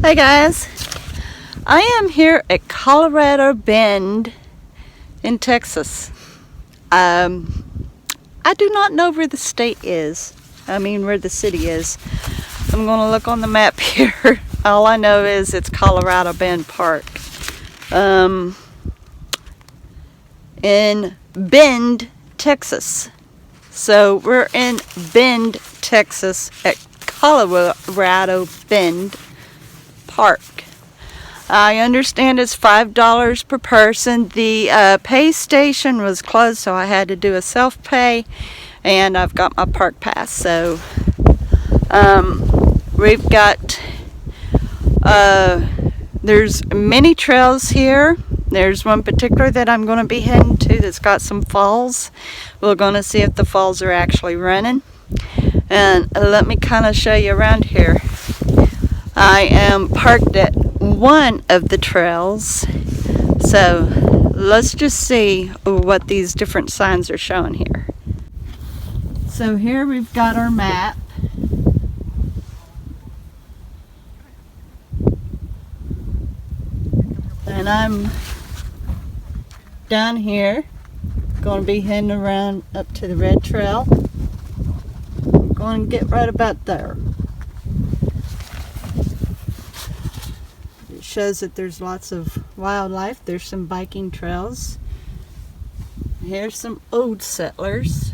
Hi guys, I am here at Colorado Bend in Texas. I do not know where the state is. Where the city is. I'm going to look on the map here. All I know is it's Colorado Bend Park. In Bend, Texas. So we're in Bend, Texas at Colorado Bend Park. I understand it's $5 per person. The pay station was closed, so I had to do a self-pay, and I've got my park pass. So we've got there's many trails here. There's one particular that I'm going to be heading to that's got some falls. We're going to see if the falls are actually running. And let me kind of show you around here. I am parked at one of the trails. So let's just see what these different signs are showing here. So here we've got our map. And I'm down here, going to be heading around up to the red trail. I'm going to get right about there. It shows that there's lots of wildlife. There's some biking trails. Here's some old settlers.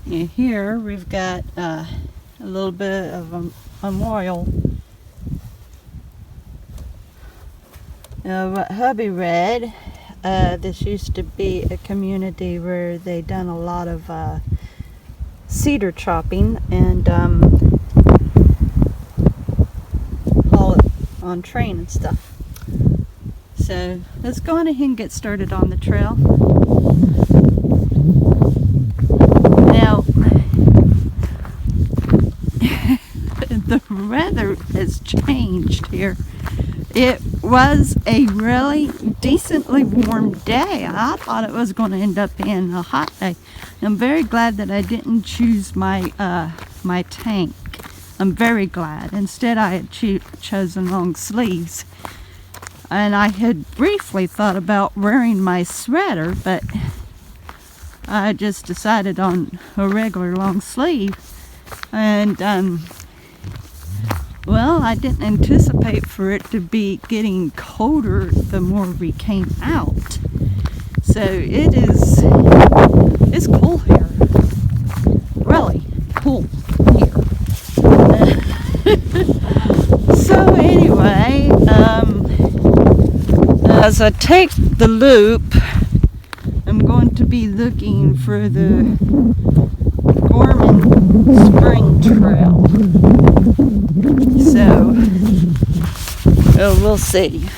And here we've got a little bit of a memorial. What hubby read, this used to be a community where they done a lot of cedar chopping and haul it on train and stuff. So let's go on ahead and get started on the trail. Now, the weather has changed here. It was a really decently warm day. I thought it was going to end up being a hot day. I'm very glad that I didn't choose my my tank. I'm very glad. Instead, I had chosen long sleeves. And I had briefly thought about wearing my sweater, but I just decided on a regular long sleeve. And well, I didn't anticipate for it to be getting colder the more we came out. So it's cool here. Really cool here. So anyway, as I take the loop, I'm going to be looking for the Gorman Spring Trail. So, we'll see.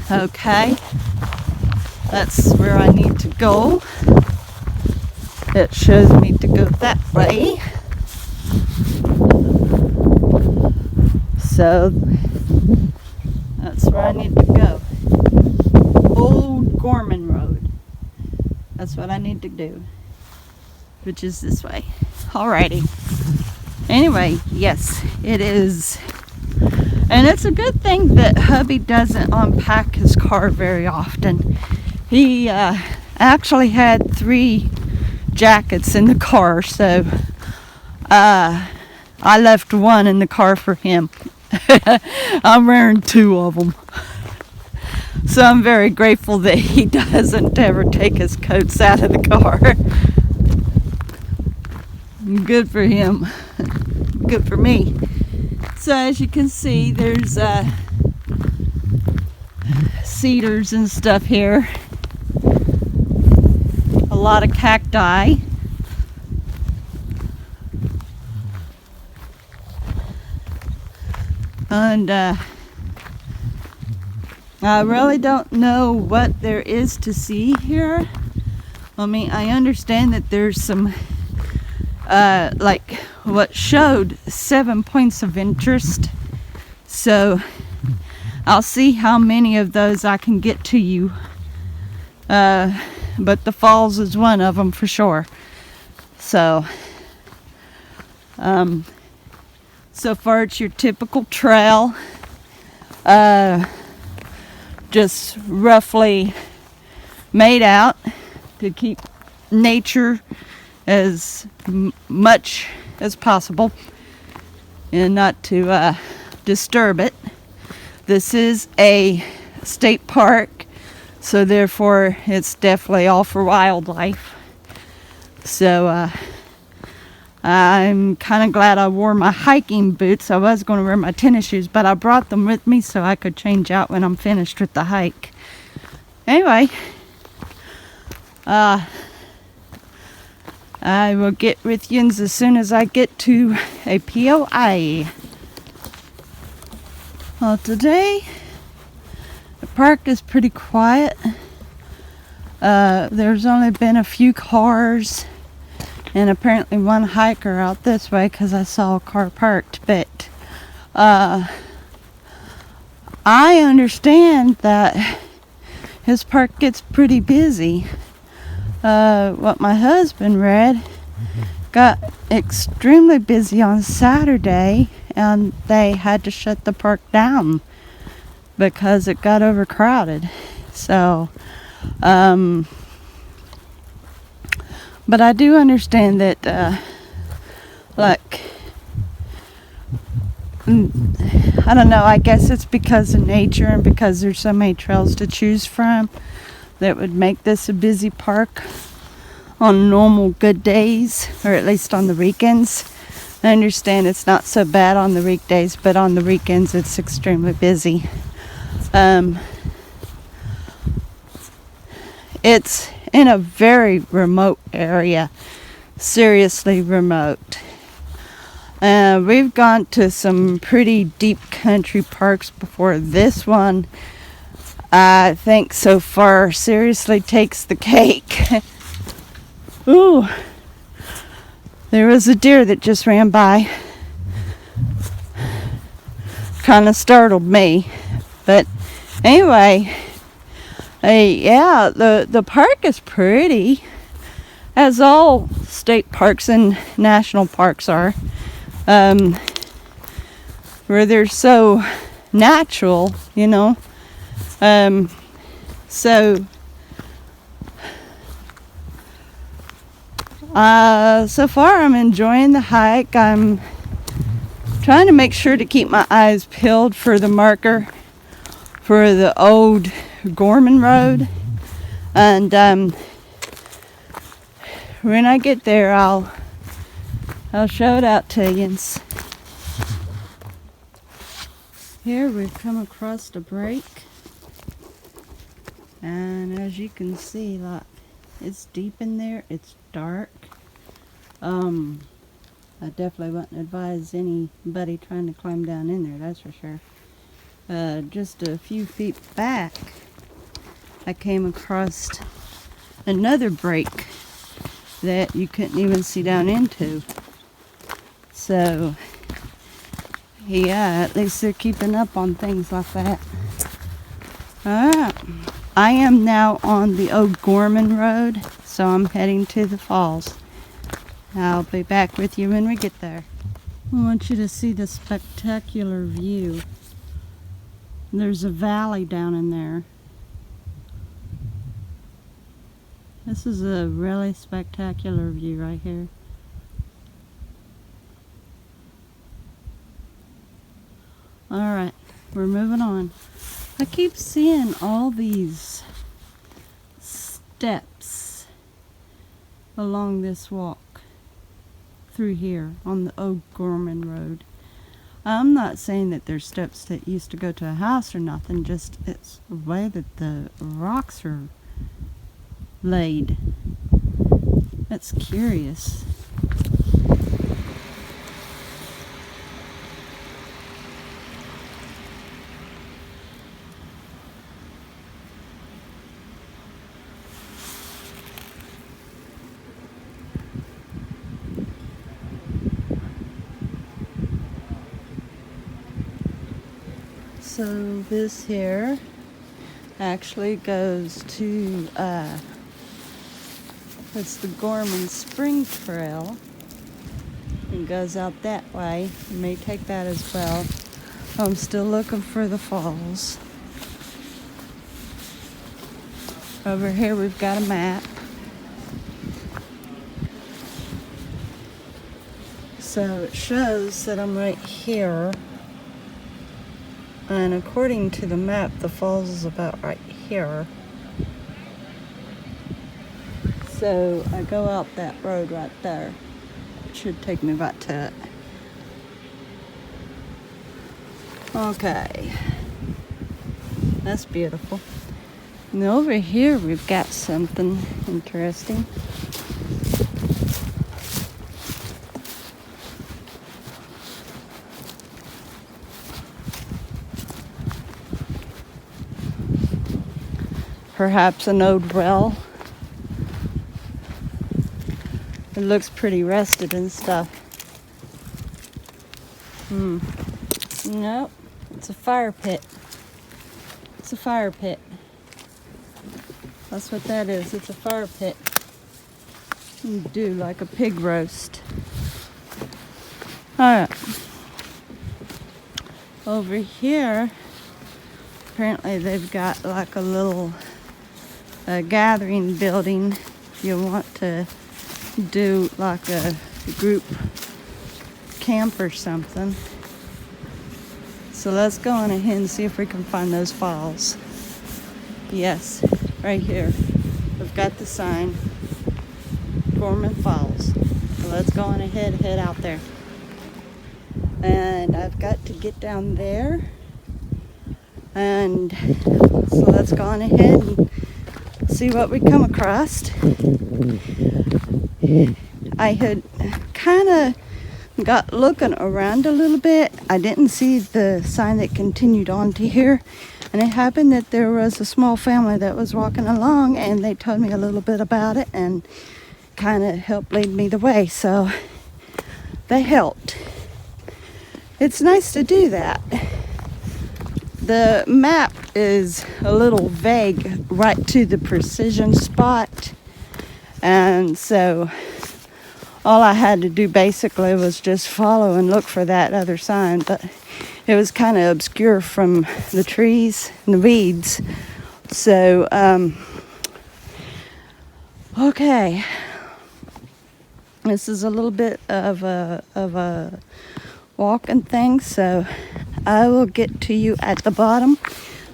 Okay, that's where I need to go. It shows me to go that way. So, that's where I need to go. Old Gorman Road. That's what I need to do, which is this way. Alrighty. Anyway, yes, it is. And it's a good thing that hubby doesn't unpack his car very often. He actually had 3 jackets in the car, so I left one in the car for him. I'm wearing 2 of them. So I'm very grateful that he doesn't ever take his coats out of the car. Good for him. Good for me. So as you can see, there's cedars and stuff here. A lot of cacti. And I really don't know what there is to see here. I understand that there's some like what showed 7 points of interest. So I'll see how many of those I can get to you. But the falls is one of them for sure. So, so far it's your typical trail. Just roughly made out to keep nature as much as possible and not to disturb it. This is a state park, so therefore it's definitely all for wildlife. So I'm kind of glad I wore my hiking boots. I was going to wear my tennis shoes, but I brought them with me so I could change out when I'm finished with the hike. Anyway, I will get with you as soon as I get to a POI. Well, today the park is pretty quiet. There's only been a few cars and apparently one hiker out this way because I saw a car parked. But I understand that his park gets pretty busy. What my husband read got extremely busy on Saturday, and they had to shut the park down because it got overcrowded. So, but I do understand that, like, I don't know, I guess it's because of nature and because there's so many trails to choose from that would make this a busy park on normal good days, or at least on the weekends. I understand it's not so bad on the weekdays, but on the weekends it's extremely busy. It's in a very remote area, seriously remote. We've gone to some pretty deep country parks before. This one, I think so far, seriously takes the cake. Ooh, there was a deer that just ran by. Kind of startled me. But anyway, yeah, the park is pretty, as all state parks and national parks are, where they're so natural, you know. So far I'm enjoying the hike. I'm trying to make sure to keep my eyes peeled for the marker for the old Gorman Road, and when I get there I'll show it out to you. Here we've come across a break, and as you can see, like, it's deep in there, it's dark. I definitely wouldn't advise anybody trying to climb down in there, that's for sure. Just a few feet back I came across another break that you couldn't even see down into. So yeah, at least they're keeping up on things like that. Alright, I am now on the Old Gorman Road, so I'm heading to the falls. I'll be back with you when we get there. I want you to see the spectacular view. There's a valley down in there. This is a really spectacular view right here. Alright, we're moving on. I keep seeing all these steps along this walk through here on the Old Gorman Road. I'm not saying that there's steps that used to go to a house or nothing, just it's the way that the rocks are laid. That's curious. So this here actually goes to, it's the Gorman Spring Trail. It goes out that way. You may take that as well. I'm still looking for the falls. Over here we've got a map. So it shows that I'm right here. And according to the map, the falls is about right here. So I go out that road right there. It should take me right to it. Okay. That's beautiful. And over here we've got something interesting. Perhaps an old well. It looks pretty rusted and stuff. Nope, it's a fire pit. It's a fire pit. That's what that is. It's a fire pit. You do like a pig roast. Alright. Over here, apparently they've got like a little gathering building. If you want to do like a group camp or something. So let's go on ahead and see if we can find those falls. Yes, right here. We've got the sign, Gorman Falls. So let's go on ahead and head out there. And I've got to get down there. And so let's go on ahead and see what we come across. I had kind of got looking around a little bit. I didn't see the sign that continued on to here. And it happened that there was a small family that was walking along and they told me a little bit about it and kind of helped lead me the way. So they helped. It's nice to do that. The map is a little vague right to the precision spot. And so all I had to do basically was just follow and look for that other sign. But it was kind of obscure from the trees and the weeds. So, okay. This is a little bit of a walking thing, so I will get to you at the bottom.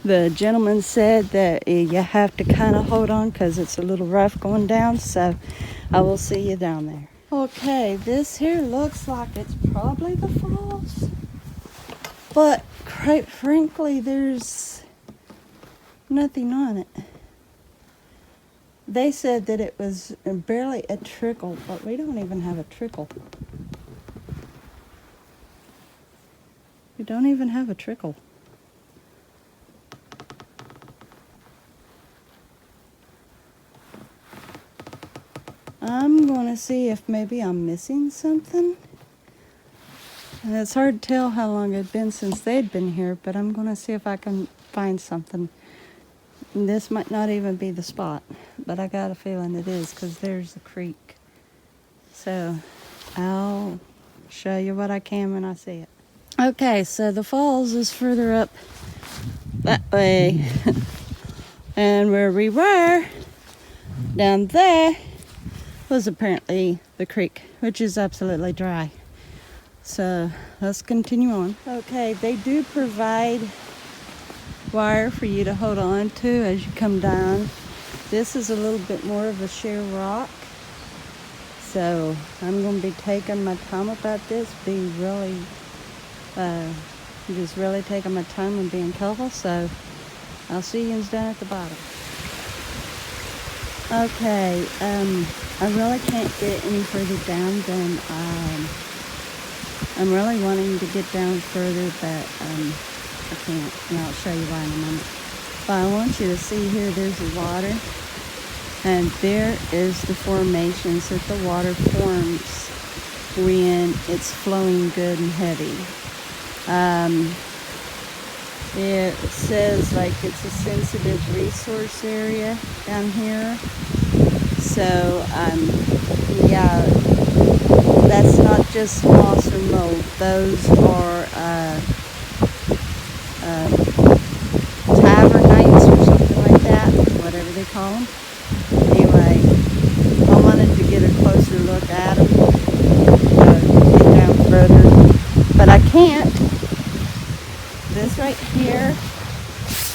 The gentleman said that you have to kind of hold on because it's a little rough going down, so I will see you down there. Okay, this here looks like it's probably the falls, but quite frankly, there's nothing on it. They said that it was barely a trickle, but we don't even have a trickle. We don't even have a trickle. I'm going to see if maybe I'm missing something. And it's hard to tell how long it'd been since they'd been here, but I'm going to see if I can find something. And this might not even be the spot, but I got a feeling it is because there's the creek. So I'll show you what I can when I see it. Okay, so the falls is further up that way. And where we were, down there, was apparently the creek, which is absolutely dry. So let's continue on. Okay, they do provide wire for you to hold on to as you come down. This is a little bit more of a sheer rock. So I'm going to be taking my time about this, just really taking my time and being careful. So I'll see you down at the bottom. Okay, I really can't get any further down than I'm really wanting to get down further, but I can't. And I'll show you why in a moment. But I want you to see here, there's the water, and there is the formations that the water forms when it's flowing good and heavy. It says like it's a sensitive resource area down here. So, yeah, that's not just moss or mold. Those are tavernites or something like that, whatever they call them. Anyway, I wanted to get a closer look at them, get down further, but I can't. This right here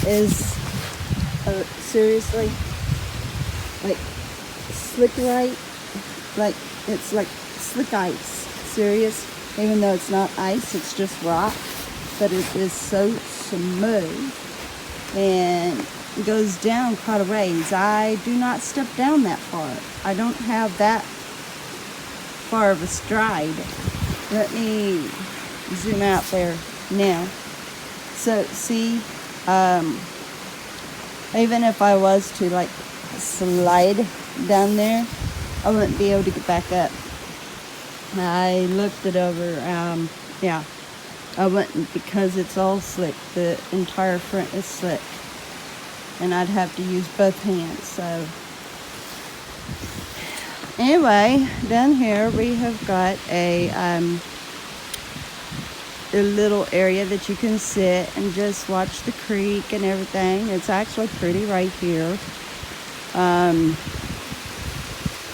is seriously like slickerite, like it's like slick ice. Serious, even though it's not ice, it's just rock, but it is so smooth and it goes down quite a ways. I do not step down that far. I don't have that far of a stride. Let me zoom out there now. So see, even if I was to like slide down there, I wouldn't be able to get back up. I looked it over, yeah, I wouldn't, because it's all slick. The entire front is slick, and I'd have to use both hands. So anyway, down here we have got a little area that you can sit and just watch the creek and everything. It's actually pretty right here.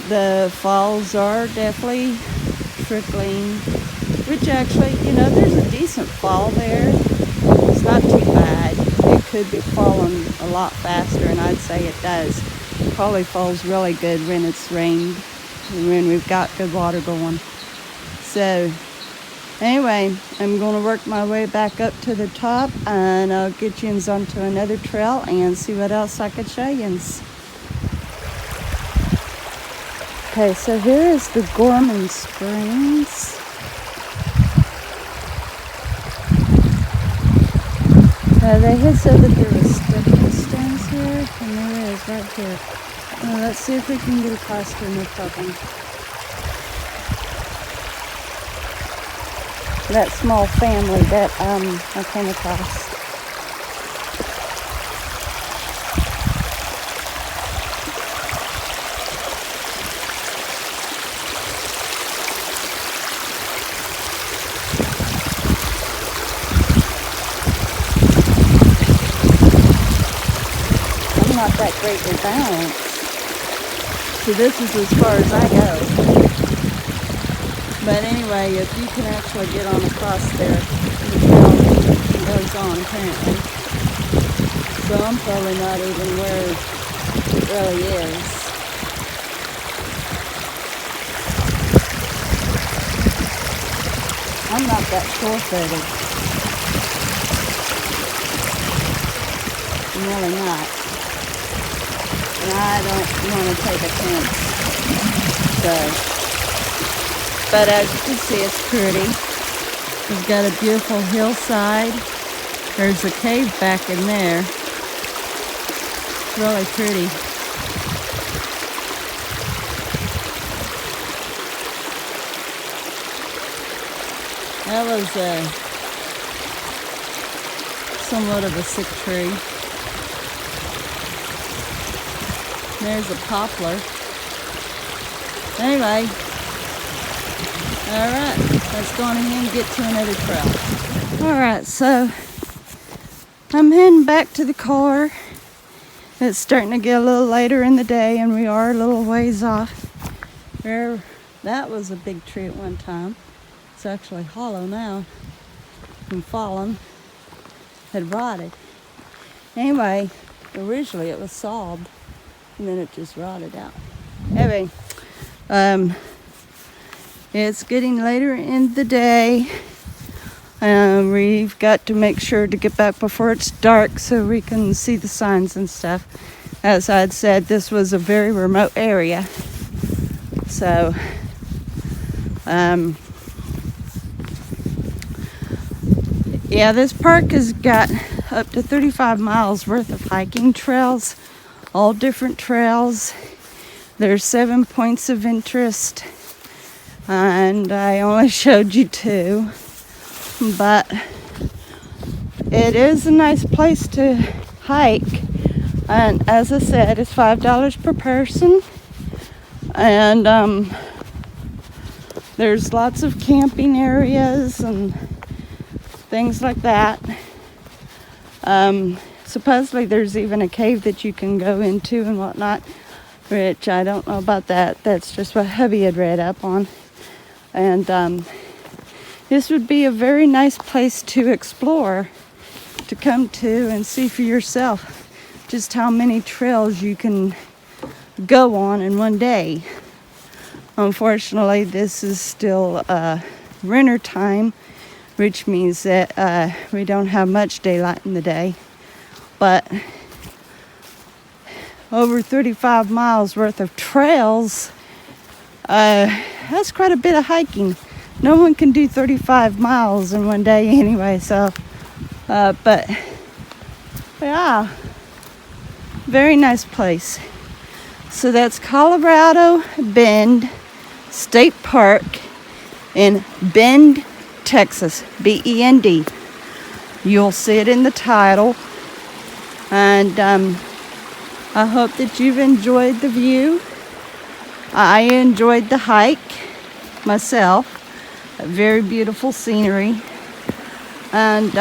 The falls are definitely trickling, which actually, you know, there's a decent fall there. It's not too bad. It could be falling a lot faster, and I'd say it does. It probably falls really good when it's rained and when we've got good water going. So anyway, I'm going to work my way back up to the top, and I'll get you onto another trail and see what else I could show you. Okay, so here is the Gorman Springs. They had said that there was stepping stones here, and there is right here. Let's see if we can get across here, no problem. That small family that I came across. I'm not that greatly balanced, so this is as far as I go. But anyway, if you can actually get on across there, the trail goes on apparently. So I'm probably not even where it really is. I'm not that sure-footed. I'm really not. And I don't want to take a chance. So, but as you can see, it's pretty. We've got a beautiful hillside. There's a cave back in there. It's really pretty. That was somewhat of a sick tree. There's a poplar. Anyway, alright, let's go on ahead and get to another trail. Alright, so I'm heading back to the car. It's starting to get a little later in the day, and we are a little ways off. That was a big tree at one time. It's actually hollow now and fallen. Had rotted. Anyway, originally it was sawed, and then it just rotted out. Anyway, it's getting later in the day. We've got to make sure to get back before it's dark so we can see the signs and stuff. As I'd said, this was a very remote area. So, yeah, this park has got up to 35 miles worth of hiking trails, all different trails. There's 7 points of interest, and I only showed you 2, but it is a nice place to hike. And as I said, it's $5 per person. And there's lots of camping areas and things like that. Supposedly there's even a cave that you can go into and whatnot, which I don't know about that. That's just what hubby had read up on. And this would be a very nice place to explore, to come to and see for yourself just how many trails you can go on in one day. Unfortunately, this is still winter time, which means that we don't have much daylight in the day. But over 35 miles worth of trails, that's quite a bit of hiking. No one can do 35 miles in one day anyway, so, but yeah, very nice place. So that's Colorado Bend State Park in Bend, Texas, B-E-N-D. You'll see it in the title. And I hope that you've enjoyed the view. I enjoyed the hike myself. Very beautiful scenery. And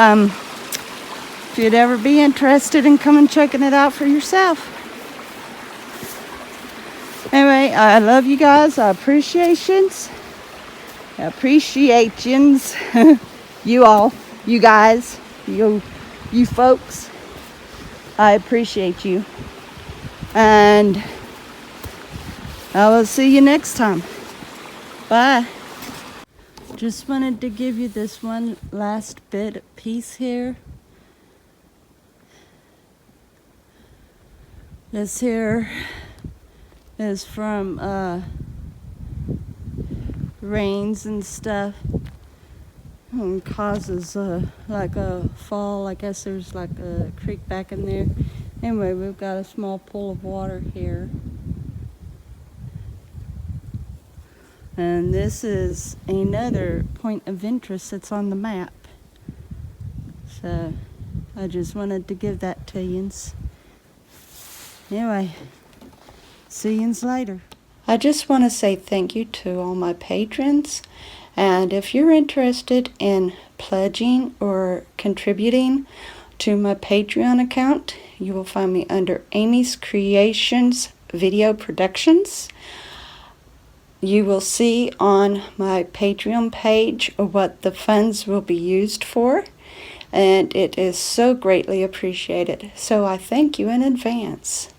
if you'd ever be interested in coming checking it out for yourself. Anyway, I love you guys. I appreciations. You all, you guys, you folks. I appreciate you. And I will see you next time. Bye. Just wanted to give you this one last piece here. This here is from rains and stuff, and causes like a fall. I guess there's like a creek back in there. Anyway, we've got a small pool of water here, and this is another point of interest that's on the map. So I just wanted to give that to yous. Anyway, see yous later. I just want to say thank you to all my patrons. And if you're interested in pledging or contributing to my Patreon account, you will find me under Amy's Creations Video Productions. You will see on my Patreon page what the funds will be used for, and it is so greatly appreciated. So I thank you in advance.